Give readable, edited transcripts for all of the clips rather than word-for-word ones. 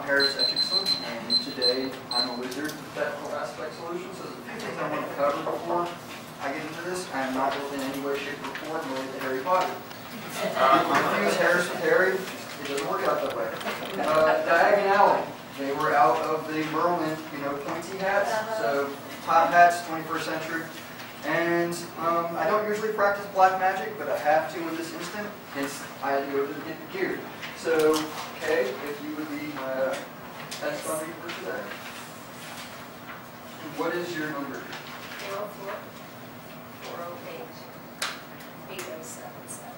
HarrisEchikson, and today I'm a wizard with technical aspect solutions. So there's a few things I want to cover before I get into this. I am not in any way, shape, or form related to Harry Potter. Confuse Harris with Harry, it doesn't work out that way. Diagonally, they were out of the Merlin, pointy hats. So top hats, 21st century. And I don't usually practice black magic, but I have to in this instant, hence I had to go to get the gear. So, Kay, if you would be my test dummy for today. What is your number? 404 408 8077.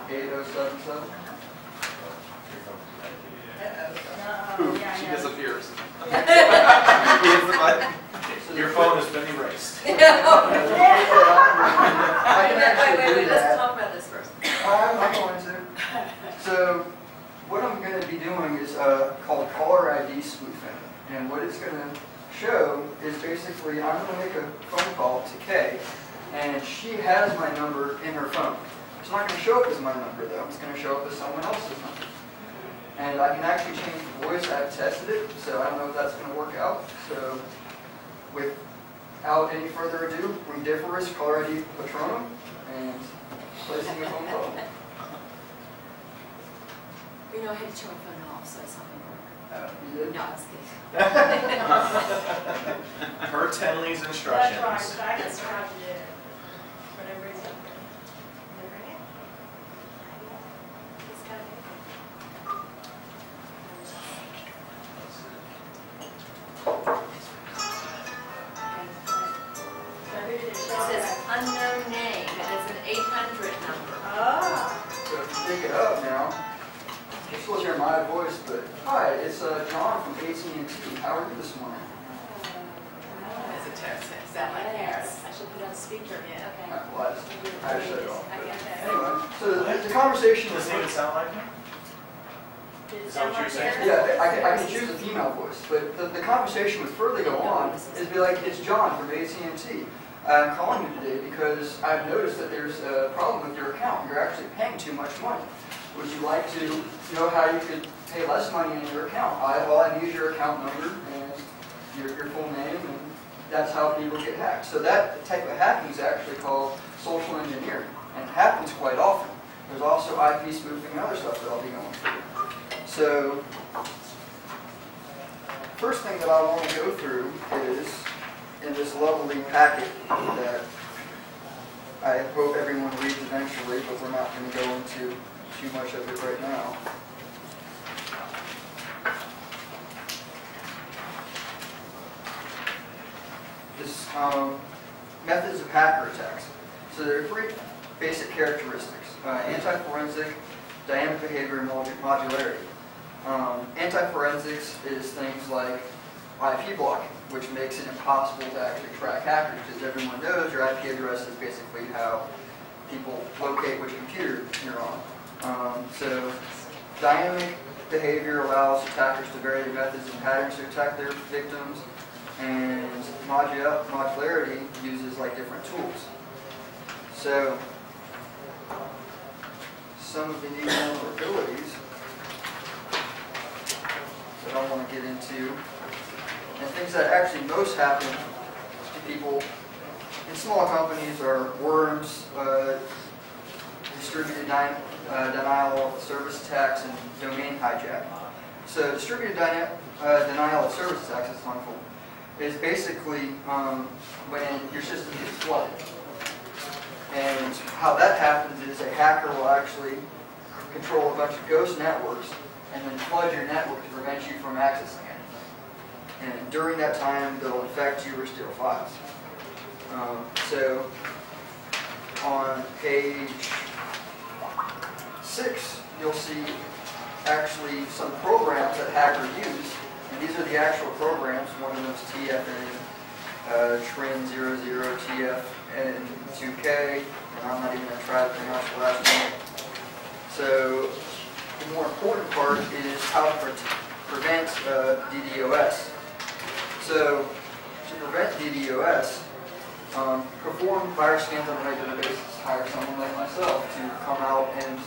8077? Yeah, She disappears. Your phone has been erased. I can actually do Wait, let's that. talk about this first. I'm going to. So, what I'm going to be doing is called caller ID spoofing. And what it's going to show is basically I'm going to make a phone call to Kay, and she has my number in her phone. It's not going to show up as my number, though. It's going to show up as someone else's number. And I can actually change the voice. I've tested it, so I don't know if that's going to work out. So, without any further ado, Rundiferous caller ID Patronum, and placing a phone call. I had to turn my phone off, so it's not going to work. You did? No, I was kidding. Per Tenley's instructions. That's right, I can start to do it. Whatever is up there. Can you bring it? It's got it. So who did it It show? says unknown name, and it's an 800 number. Oh. So if you pick it up now, this will hear my voice, but hi, it's John from AT&T. How are you this morning? It's a text. Is that like Harris? I should put on speaker. Yeah, okay. Well, I shut it off. I But get that. anyway, so the conversation Does is. it even sound like him? Did it Is that sound what like you're saying? that? Yeah, I can choose a female voice, but the conversation would further go on is be like, it's John from AT&T. I'm calling you today because I've noticed that there's a problem with your account. You're actually paying too much money. Would you like to know how you could pay less money in your account? I need your account number and your full name, and that's how people get hacked. So that type of hacking is actually called social engineering, and it happens quite often. There's also IP spoofing and other stuff that I'll be going through. So, first thing that I want to go through is in this lovely packet that I hope everyone reads eventually, but we're not going to go into too much of it right now. This methods of hacker attacks. So there are three basic characteristics: anti-forensic, dynamic behavior, and modularity. Anti-forensics is things like IP blocking, which makes it impossible to actually track hackers, because everyone knows your IP address is basically how people locate which computer you're on. So dynamic behavior allows attackers to vary their methods and patterns to attack their victims, and modularity uses like different tools. So some of the new vulnerabilities that I want to get into, and things that actually most happen to people in small companies, are worms, distributed denial of service attacks, and domain hijacking. So distributed denial of service attacks, is wonderful, is basically when your system gets flooded. And how that happens is a hacker will actually control a bunch of ghost networks and then flood your network to prevent you from accessing it. And during that time, they'll infect you or steal files. So on page 6, you'll see actually some programs that hackers use. And these are the actual programs. One of them is TFN, Trin00, TFN2K, and I'm not even going to try to pronounce the last name. So the more important part is how to prevent DDoS. So to prevent DDoS, perform virus scans on a regular basis. Hire someone like myself to come out and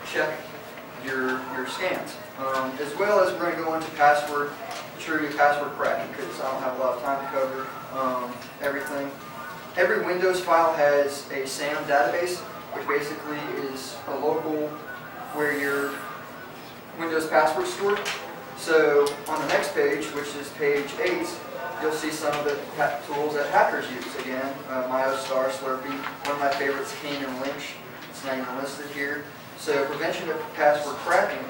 check your scans. As well as we're going to go into password true password cracking, because I don't have a lot of time to cover everything. Every Windows file has a SAM database, which basically is a local where your Windows password is stored. So on the next page, which is page 8, you'll see some of the tools that hackers use. Again, MyoStar, Slurpee, one of my favorites, Kane and Lynch. It's not even listed here. So prevention of password cracking,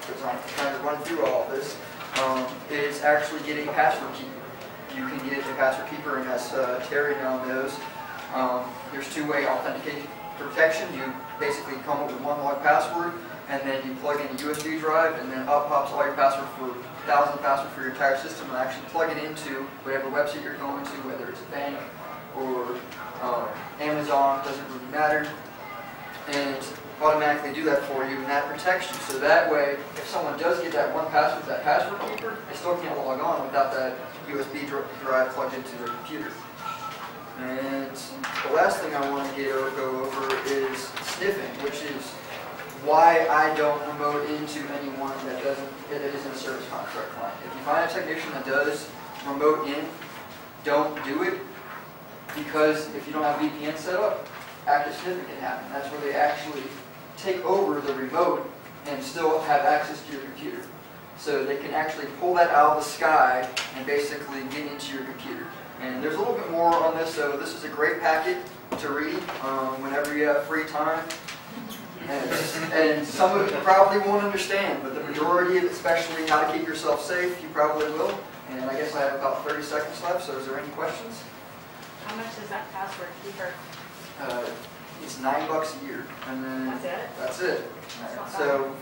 because I'm trying to run through all of this, is actually getting a password keeper. You can get a password keeper, and as Terry now knows, there's two-way authentication protection. You basically come up with one log password, and then you plug in a USB drive, and then up pops all your password for 1,000 password for your entire system, and actually plug it into whatever website you're going to, whether it's a bank or Amazon, doesn't really matter, and automatically do that for you, and that protects you. So that way, if someone does get that one password, that password keeper, they still can't log on without that USB drive plugged into their computer. And the last thing I want to go over is sniffing, which is why I don't remote into anyone that isn't a service contract client. If you find a technician that does remote in, don't do it, because if you don't have VPN set up, active sniffing can happen. That's where they actually take over the remote and still have access to your computer. So they can actually pull that out of the sky and basically get into your computer. And there's a little bit more on this, so this is a great packet to read whenever you have free time. And some of it you probably won't understand, but the majority of it, especially how to keep yourself safe, you probably will. And I guess I have about 30 seconds left, so is there any questions? How much is that password keeper? It's $9 a year, and then That's it? that's it. That's not So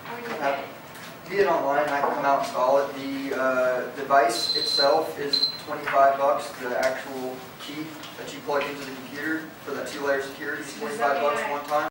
How are you I paying? get it online, I can come out and install it. The device itself is $25. The actual key that you plug into the computer for that 2-layer security is $25 one time.